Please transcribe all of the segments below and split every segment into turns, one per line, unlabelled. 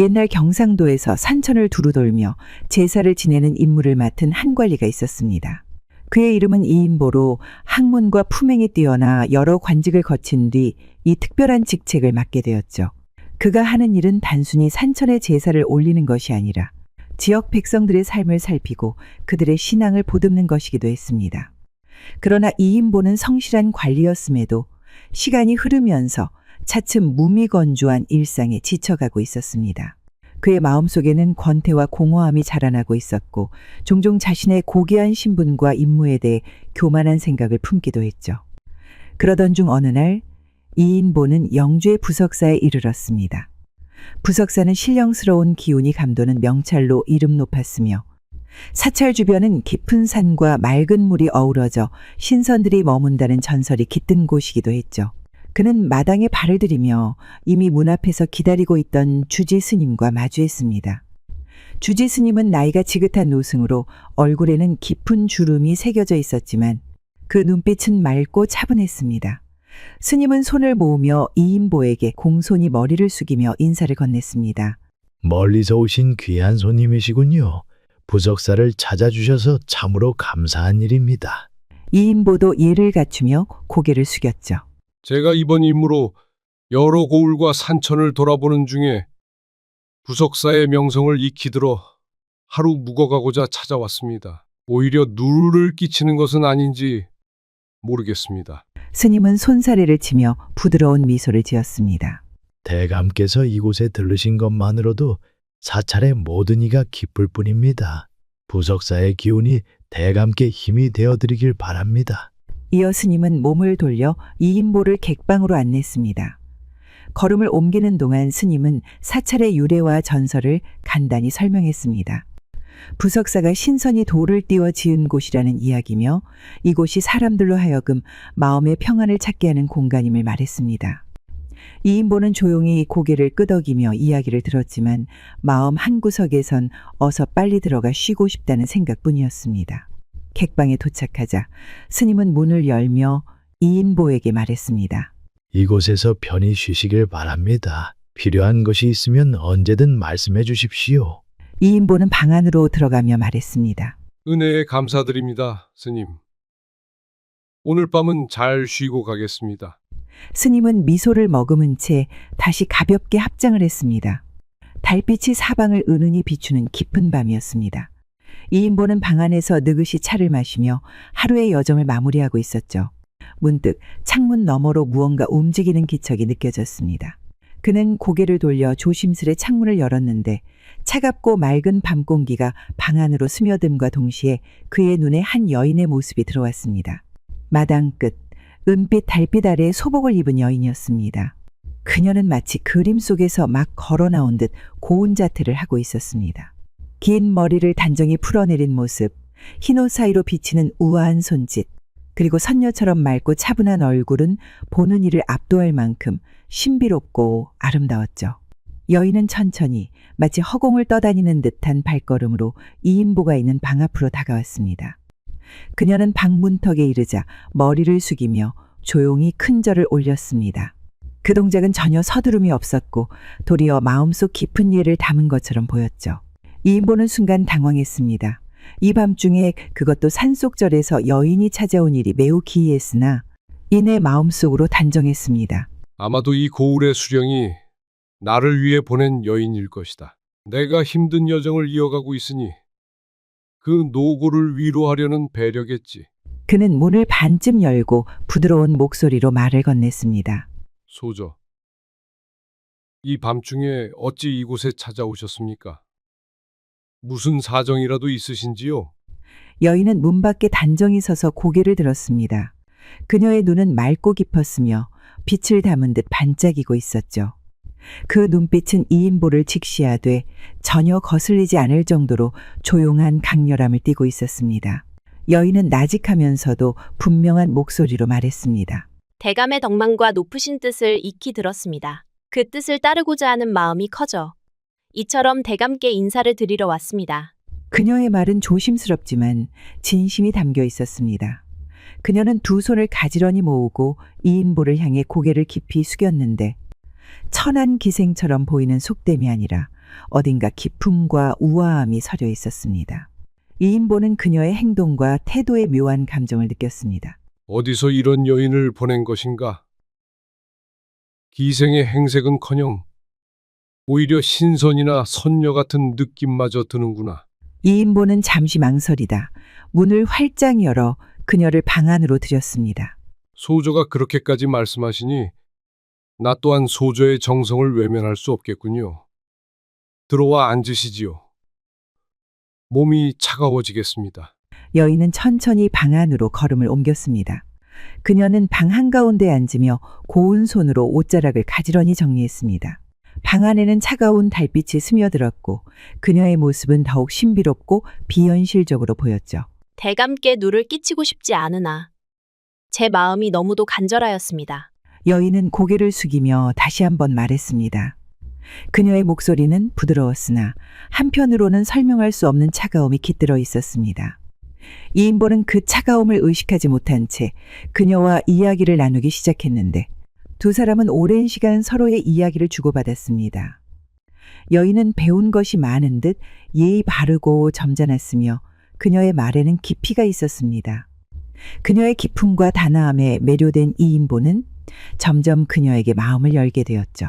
옛날 경상도에서 산천을 두루 돌며 제사를 지내는 임무를 맡은 한 관리가 있었습니다. 그의 이름은 이인보로 학문과 품행이 뛰어나 여러 관직을 거친 뒤 이 특별한 직책을 맡게 되었죠. 그가 하는 일은 단순히 산천의 제사를 올리는 것이 아니라 지역 백성들의 삶을 살피고 그들의 신앙을 보듬는 것이기도 했습니다. 그러나 이인보는 성실한 관리였음에도 시간이 흐르면서 차츰 무미건조한 일상에 지쳐가고 있었습니다. 그의 마음속에는 권태와 공허함이 자라나고 있었고 종종 자신의 고귀한 신분과 임무에 대해 교만한 생각을 품기도 했죠. 그러던 중 어느 날 이인보는 영주의 부석사에 이르렀습니다. 부석사는 신령스러운 기운이 감도는 명찰로 이름 높았으며 사찰 주변은 깊은 산과 맑은 물이 어우러져 신선들이 머문다는 전설이 깃든 곳이기도 했죠. 그는 마당에 발을 들이며 이미 문 앞에서 기다리고 있던 주지 스님과 마주했습니다. 주지 스님은 나이가 지긋한 노승으로 얼굴에는 깊은 주름이 새겨져 있었지만 그 눈빛은 맑고 차분했습니다. 스님은 손을 모으며 이인보에게 공손히 머리를 숙이며 인사를 건넸습니다.
멀리서 오신 귀한 손님이시군요. 부석사를 찾아주셔서 참으로 감사한 일입니다.
이인보도 예를 갖추며 고개를 숙였죠.
제가 이번 임무로 여러 고을과 산천을 돌아보는 중에 부석사의 명성을 익히 들어 하루 묵어가고자 찾아왔습니다. 오히려 누를 끼치는 것은 아닌지 모르겠습니다.
스님은 손사래를 치며 부드러운 미소를 지었습니다.
대감께서 이곳에 들르신 것만으로도 사찰의 모든 이가 기쁠 뿐입니다. 부석사의 기운이 대감께 힘이 되어드리길 바랍니다.
이어 스님은 몸을 돌려 이인보를 객방으로 안냈습니다. 걸음을 옮기는 동안 스님은 사찰의 유래와 전설을 간단히 설명했습니다. 부석사가 신선이 돌을 띄워 지은 곳이라는 이야기며 이곳이 사람들로 하여금 마음의 평안을 찾게 하는 공간임을 말했습니다. 이인보는 조용히 고개를 끄덕이며 이야기를 들었지만 마음 한구석에선 어서 빨리 들어가 쉬고 싶다는 생각뿐이었습니다. 객방에 도착하자 스님은 문을 열며 이인보에게 말했습니다.
이곳에서 편히 쉬시길 바랍니다. 필요한 것이 있으면 언제든 말씀해 주십시오.
이인보는 방 안으로 들어가며 말했습니다.
은혜에 감사드립니다, 스님. 오늘 밤은 잘 쉬고 가겠습니다.
스님은 미소를 머금은 채 다시 가볍게 합장을 했습니다. 달빛이 사방을 은은히 비추는 깊은 밤이었습니다. 이인보는 방 안에서 느긋이 차를 마시며 하루의 여정을 마무리하고 있었죠. 문득 창문 너머로 무언가 움직이는 기척이 느껴졌습니다. 그는 고개를 돌려 조심스레 창문을 열었는데 차갑고 맑은 밤 공기가 방 안으로 스며듦과 동시에 그의 눈에 한 여인의 모습이 들어왔습니다. 마당 끝 은빛 달빛 아래 소복을 입은 여인이었습니다. 그녀는 마치 그림 속에서 막 걸어 나온 듯 고운 자태를 하고 있었습니다. 긴 머리를 단정히 풀어내린 모습, 흰옷 사이로 비치는 우아한 손짓, 그리고 선녀처럼 맑고 차분한 얼굴은 보는 이를 압도할 만큼 신비롭고 아름다웠죠. 여인은 천천히 마치 허공을 떠다니는 듯한 발걸음으로 이인보가 있는 방 앞으로 다가왔습니다. 그녀는 방 문턱에 이르자 머리를 숙이며 조용히 큰 절을 올렸습니다. 그 동작은 전혀 서두름이 없었고 도리어 마음속 깊은 이해를 담은 것처럼 보였죠. 이인보는 순간 당황했습니다. 이 밤중에 그것도 산속절에서 여인이 찾아온 일이 매우 기이했으나 이내 마음속으로 단정했습니다.
아마도 이 고을의 수령이 나를 위해 보낸 여인일 것이다. 내가 힘든 여정을 이어가고 있으니 그 노고를 위로하려는 배려겠지.
그는 문을 반쯤 열고 부드러운 목소리로 말을 건넸습니다.
소저, 이 밤중에 어찌 이곳에 찾아오셨습니까? 무슨 사정이라도 있으신지요?
여인은 문 밖에 단정히 서서 고개를 들었습니다. 그녀의 눈은 맑고 깊었으며 빛을 담은 듯 반짝이고 있었죠. 그 눈빛은 이인보를 직시하되 전혀 거슬리지 않을 정도로 조용한 강렬함을 띠고 있었습니다. 여인은 나직하면서도 분명한 목소리로 말했습니다.
대감의 덕망과 높으신 뜻을 익히 들었습니다. 그 뜻을 따르고자 하는 마음이 커져 이처럼 대감께 인사를 드리러 왔습니다.
그녀의 말은 조심스럽지만 진심이 담겨 있었습니다. 그녀는 두 손을 가지런히 모으고 이인보를 향해 고개를 깊이 숙였는데 천한 기생처럼 보이는 속됨이 아니라 어딘가 기품과 우아함이 서려 있었습니다. 이인보는 그녀의 행동과 태도에 묘한 감정을 느꼈습니다.
어디서 이런 여인을 보낸 것인가? 기생의 행색은커녕 오히려 신선이나 선녀 같은 느낌마저 드는구나.
이인보는 잠시 망설이다 문을 활짝 열어 그녀를 방 안으로 들였습니다.
소조가 그렇게까지 말씀하시니 나 또한 소조의 정성을 외면할 수 없겠군요. 들어와 앉으시지요. 몸이 차가워지겠습니다.
여인은 천천히 방 안으로 걸음을 옮겼습니다. 그녀는 방 한가운데 앉으며 고운 손으로 옷자락을 가지런히 정리했습니다. 방 안에는 차가운 달빛이 스며들었고 그녀의 모습은 더욱 신비롭고 비현실적으로 보였죠.
대감께 누를 끼치고 싶지 않으나 제 마음이 너무도 간절하였습니다.
여인은 고개를 숙이며 다시 한번 말했습니다. 그녀의 목소리는 부드러웠으나 한편으로는 설명할 수 없는 차가움이 깃들어 있었습니다. 이인보는 그 차가움을 의식하지 못한 채 그녀와 이야기를 나누기 시작했는데 두 사람은 오랜 시간 서로의 이야기를 주고받았습니다. 여인은 배운 것이 많은 듯 예의 바르고 점잖았으며 그녀의 말에는 깊이가 있었습니다. 그녀의 기품과 단아함에 매료된 이인보는 점점 그녀에게 마음을 열게 되었죠.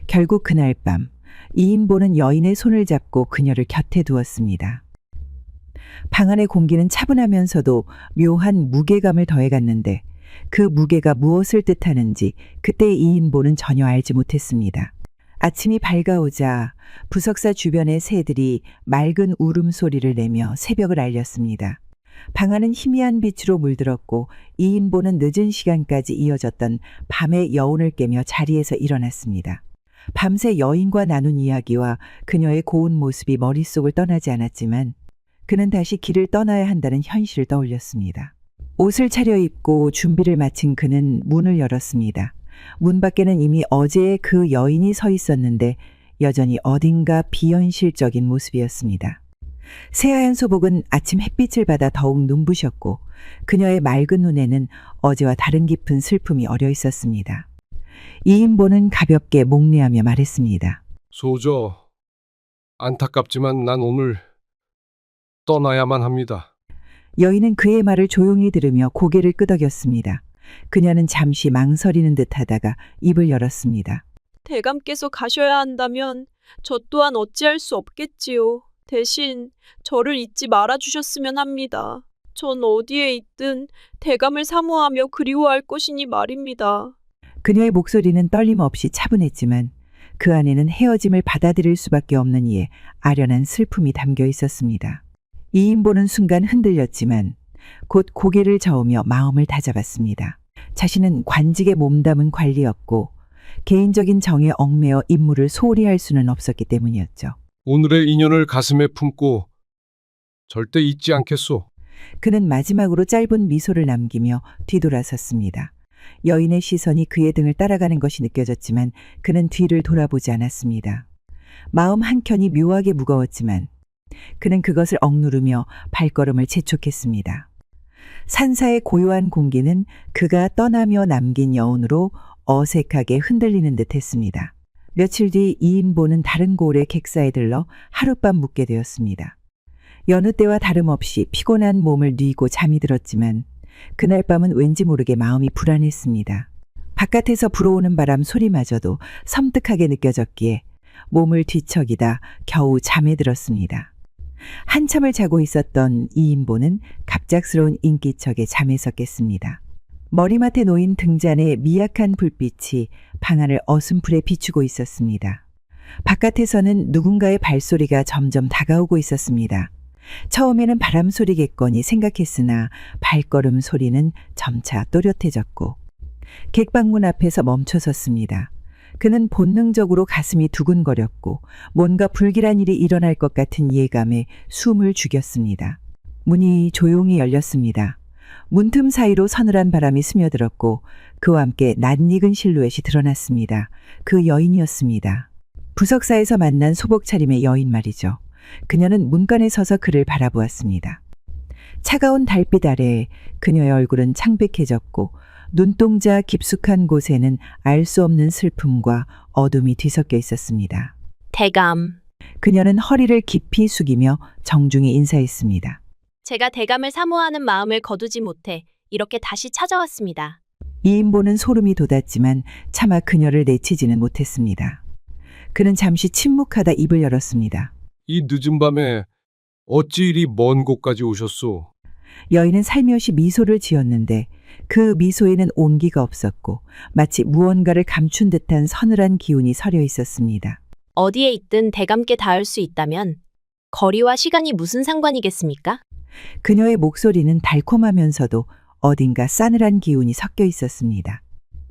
결국 그날 밤 이인보는 여인의 손을 잡고 그녀를 곁에 두었습니다. 방 안의 공기는 차분하면서도 묘한 무게감을 더해갔는데 그 무게가 무엇을 뜻하는지 그때 이인보는 전혀 알지 못했습니다. 아침이 밝아오자 부석사 주변의 새들이 맑은 울음소리를 내며 새벽을 알렸습니다. 방 안은 희미한 빛으로 물들었고 이인보는 늦은 시간까지 이어졌던 밤의 여운을 깨며 자리에서 일어났습니다. 밤새 여인과 나눈 이야기와 그녀의 고운 모습이 머릿속을 떠나지 않았지만 그는 다시 길을 떠나야 한다는 현실을 떠올렸습니다. 옷을 차려입고 준비를 마친 그는 문을 열었습니다. 문 밖에는 이미 어제의 그 여인이 서 있었는데 여전히 어딘가 비현실적인 모습이었습니다. 새하얀 소복은 아침 햇빛을 받아 더욱 눈부셨고 그녀의 맑은 눈에는 어제와 다른 깊은 슬픔이 어려 있었습니다. 이인보는 가볍게 목례하며 말했습니다.
소조, 안타깝지만 난 오늘 떠나야만 합니다.
여인은 그의 말을 조용히 들으며 고개를 끄덕였습니다. 그녀는 잠시 망설이는 듯 하다가 입을 열었습니다.
대감께서 가셔야 한다면 저 또한 어찌할 수 없겠지요. 대신 저를 잊지 말아 주셨으면 합니다. 전 어디에 있든 대감을 사모하며 그리워할 것이니 말입니다.
그녀의 목소리는 떨림없이 차분했지만 그 안에는 헤어짐을 받아들일 수밖에 없는 이에 아련한 슬픔이 담겨 있었습니다. 이인보는 순간 흔들렸지만 곧 고개를 저으며 마음을 다잡았습니다. 자신은 관직에 몸담은 관리였고 개인적인 정에 얽매여 임무를 소홀히 할 수는 없었기 때문이었죠.
오늘의 인연을 가슴에 품고 절대 잊지 않겠소.
그는 마지막으로 짧은 미소를 남기며 뒤돌아섰습니다. 여인의 시선이 그의 등을 따라가는 것이 느껴졌지만 그는 뒤를 돌아보지 않았습니다. 마음 한켠이 묘하게 무거웠지만 그는 그것을 억누르며 발걸음을 재촉했습니다. 산사의 고요한 공기는 그가 떠나며 남긴 여운으로 어색하게 흔들리는 듯 했습니다. 며칠 뒤 이인보는 다른 고을의 객사에 들러 하룻밤 묵게 되었습니다. 여느 때와 다름없이 피곤한 몸을 뉘고 잠이 들었지만 그날 밤은 왠지 모르게 마음이 불안했습니다. 바깥에서 불어오는 바람 소리마저도 섬뜩하게 느껴졌기에 몸을 뒤척이다 겨우 잠에 들었습니다. 한참을 자고 있었던 이인보는 갑작스러운 인기척에 잠에서 깼습니다. 머리맡에 놓인 등잔의 미약한 불빛이 방 안을 어슴풀에 비추고 있었습니다. 바깥에서는 누군가의 발소리가 점점 다가오고 있었습니다. 처음에는 바람 소리겠거니 생각했으나 발걸음 소리는 점차 또렷해졌고 객방문 앞에서 멈춰섰습니다. 그는 본능적으로 가슴이 두근거렸고 뭔가 불길한 일이 일어날 것 같은 예감에 숨을 죽였습니다. 문이 조용히 열렸습니다. 문틈 사이로 서늘한 바람이 스며들었고 그와 함께 낯익은 실루엣이 드러났습니다. 그 여인이었습니다. 부석사에서 만난 소복 차림의 여인 말이죠. 그녀는 문간에 서서 그를 바라보았습니다. 차가운 달빛 아래 그녀의 얼굴은 창백해졌고 눈동자 깊숙한 곳에는 알 수 없는 슬픔과 어둠이 뒤섞여 있었습니다.
대감.
그녀는 허리를 깊이 숙이며 정중히 인사했습니다.
제가 대감을 사모하는 마음을 거두지 못해 이렇게 다시 찾아왔습니다.
이인보는 소름이 돋았지만 차마 그녀를 내치지는 못했습니다. 그는 잠시 침묵하다 입을 열었습니다.
이 늦은 밤에 어찌 이리 먼 곳까지 오셨소?
여인은 살며시 미소를 지었는데 그 미소에는 온기가 없었고 마치 무언가를 감춘 듯한 서늘한 기운이 서려 있었습니다.
어디에 있든 대감께 닿을 수 있다면 거리와 시간이 무슨 상관이겠습니까?
그녀의 목소리는 달콤하면서도 어딘가 싸늘한 기운이 섞여 있었습니다.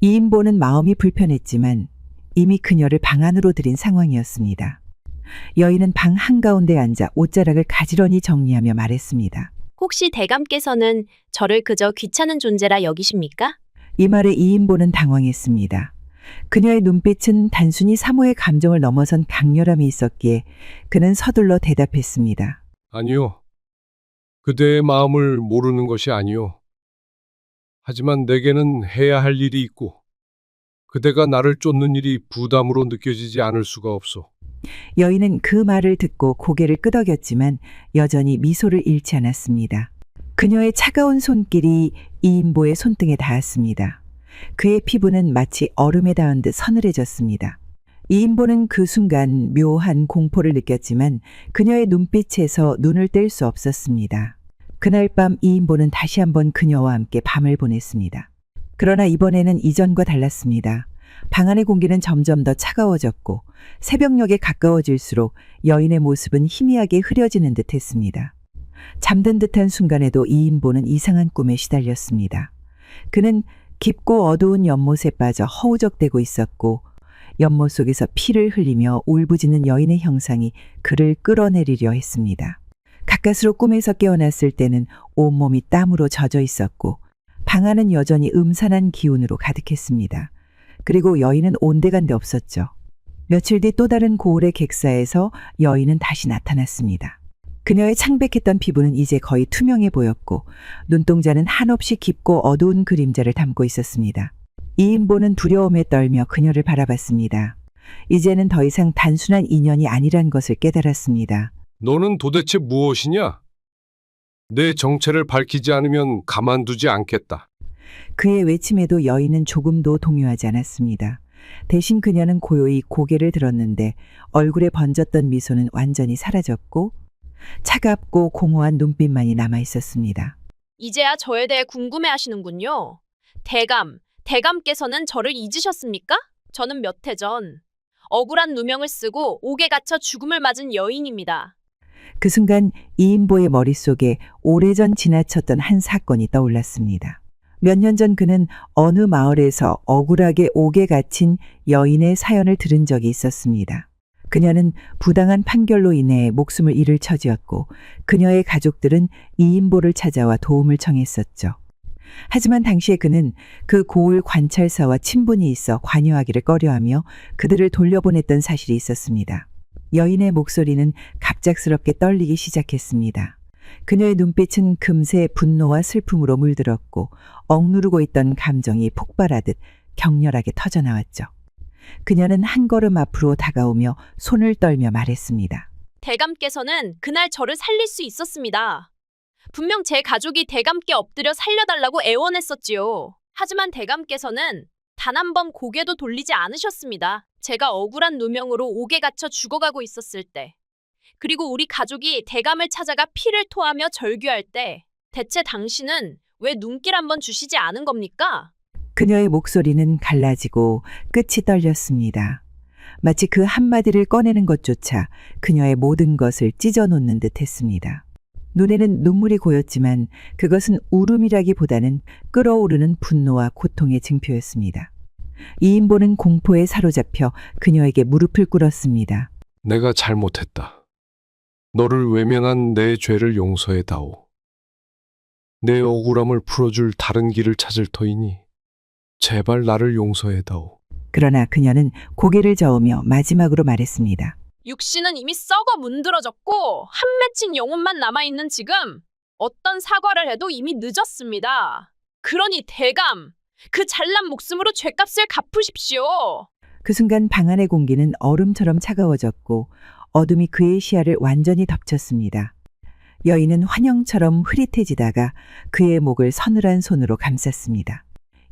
이인보는 마음이 불편했지만 이미 그녀를 방 안으로 들인 상황이었습니다. 여인은 방 한가운데 앉아 옷자락을 가지런히 정리하며 말했습니다.
혹시 대감께서는 저를 그저 귀찮은 존재라 여기십니까?
이 말에 이인보는 당황했습니다. 그녀의 눈빛은 단순히 사모의 감정을 넘어선 강렬함이 있었기에 그는 서둘러 대답했습니다.
아니요. 그대의 마음을 모르는 것이 아니요. 하지만 내게는 해야 할 일이 있고 그대가 나를 쫓는 일이 부담으로 느껴지지 않을 수가 없소.
여인은 그 말을 듣고 고개를 끄덕였지만 여전히 미소를 잃지 않았습니다. 그녀의 차가운 손길이 이인보의 손등에 닿았습니다. 그의 피부는 마치 얼음에 닿은 듯 서늘해졌습니다. 이인보는 그 순간 묘한 공포를 느꼈지만 그녀의 눈빛에서 눈을 뗄 수 없었습니다. 그날 밤 이인보는 다시 한번 그녀와 함께 밤을 보냈습니다. 그러나 이번에는 이전과 달랐습니다. 방 안의 공기는 점점 더 차가워졌고 새벽녘에 가까워질수록 여인의 모습은 희미하게 흐려지는 듯 했습니다. 잠든 듯한 순간에도 이인보는 이상한 꿈에 시달렸습니다. 그는 깊고 어두운 연못에 빠져 허우적대고 있었고 연못 속에서 피를 흘리며 울부짖는 여인의 형상이 그를 끌어내리려 했습니다. 가까스로 꿈에서 깨어났을 때는 온몸이 땀으로 젖어 있었고 방 안은 여전히 음산한 기운으로 가득했습니다. 그리고 여인은 온데간데 없었죠. 며칠 뒤 또 다른 고을의 객사에서 여인은 다시 나타났습니다. 그녀의 창백했던 피부는 이제 거의 투명해 보였고 눈동자는 한없이 깊고 어두운 그림자를 담고 있었습니다. 이인보는 두려움에 떨며 그녀를 바라봤습니다. 이제는 더 이상 단순한 인연이 아니란 것을 깨달았습니다.
너는 도대체 무엇이냐? 내 정체를 밝히지 않으면 가만두지 않겠다.
그의 외침에도 여인은 조금도 동요하지 않았습니다. 대신 그녀는 고요히 고개를 들었는데 얼굴에 번졌던 미소는 완전히 사라졌고 차갑고 공허한 눈빛만이 남아 있었습니다.
이제야 저에 대해 궁금해하시는군요. 대감께서는 저를 잊으셨습니까? 저는 몇 해 전 억울한 누명을 쓰고 옥에 갇혀 죽음을 맞은 여인입니다.
그 순간 이인보의 머릿속에 오래전 지나쳤던 한 사건이 떠올랐습니다. 몇 년 전 그는 어느 마을에서 억울하게 옥에 갇힌 여인의 사연을 들은 적이 있었습니다. 그녀는 부당한 판결로 인해 목숨을 잃을 처지였고 그녀의 가족들은 이인보를 찾아와 도움을 청했었죠. 하지만 당시에 그는 그 고을 관찰사와 친분이 있어 관여하기를 꺼려하며 그들을 돌려보냈던 사실이 있었습니다. 여인의 목소리는 갑작스럽게 떨리기 시작했습니다. 그녀의 눈빛은 금세 분노와 슬픔으로 물들었고 억누르고 있던 감정이 폭발하듯 격렬하게 터져나왔죠. 그녀는 한 걸음 앞으로 다가오며 손을 떨며 말했습니다.
대감께서는 그날 저를 살릴 수 있었습니다. 분명 제 가족이 대감께 엎드려 살려달라고 애원했었지요. 하지만 대감께서는 단 한 번 고개도 돌리지 않으셨습니다. 제가 억울한 누명으로 옥에 갇혀 죽어가고 있었을 때, 그리고 우리 가족이 대감을 찾아가 피를 토하며 절규할 때, 대체 당신은 왜 눈길 한번 주시지 않은 겁니까?
그녀의 목소리는 갈라지고 끝이 떨렸습니다. 마치 그 한마디를 꺼내는 것조차 그녀의 모든 것을 찢어놓는 듯 했습니다. 눈에는 눈물이 고였지만 그것은 울음이라기보다는 끓어오르는 분노와 고통의 증표였습니다. 이인보는 공포에 사로잡혀 그녀에게 무릎을 꿇었습니다.
내가 잘못했다. 너를 외면한 내 죄를 용서해다오. 내 억울함을 풀어줄 다른 길을 찾을 터이니 제발 나를 용서해다오.
그러나 그녀는 고개를 저으며 마지막으로 말했습니다.
육신은 이미 썩어 문드러졌고 한 맺힌 영혼만 남아있는 지금 어떤 사과를 해도 이미 늦었습니다. 그러니 대감, 그 잘난 목숨으로 죗값을 갚으십시오.
그 순간 방 안의 공기는 얼음처럼 차가워졌고 어둠이 그의 시야를 완전히 덮쳤습니다. 여인은 환영처럼 흐릿해지다가 그의 목을 서늘한 손으로 감쌌습니다.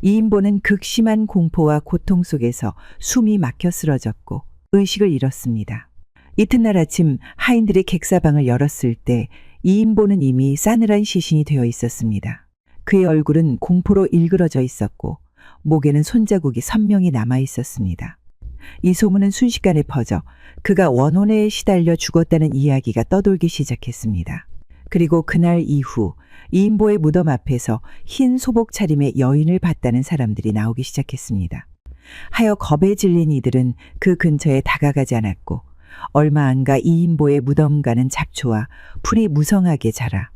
이인보는 극심한 공포와 고통 속에서 숨이 막혀 쓰러졌고 의식을 잃었습니다. 이튿날 아침 하인들이 객사방을 열었을 때 이인보는 이미 싸늘한 시신이 되어 있었습니다. 그의 얼굴은 공포로 일그러져 있었고 목에는 손자국이 선명히 남아 있었습니다. 이 소문은 순식간에 퍼져 그가 원혼에 시달려 죽었다는 이야기가 떠돌기 시작했습니다. 그리고 그날 이후 이인보의 무덤 앞에서 흰 소복 차림의 여인을 봤다는 사람들이 나오기 시작했습니다. 하여 겁에 질린 이들은 그 근처에 다가가지 않았고 얼마 안가 이인보의 무덤가는 잡초와 풀이 무성하게 자라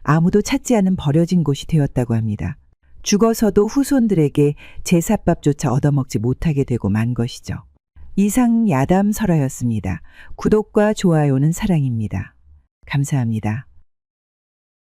아무도 찾지 않은 버려진 곳이 되었다고 합니다. 죽어서도 후손들에게 제사밥조차 얻어먹지 못하게 되고 만 것이죠. 이상 야담설화였습니다. 구독과 좋아요는 사랑입니다. 감사합니다.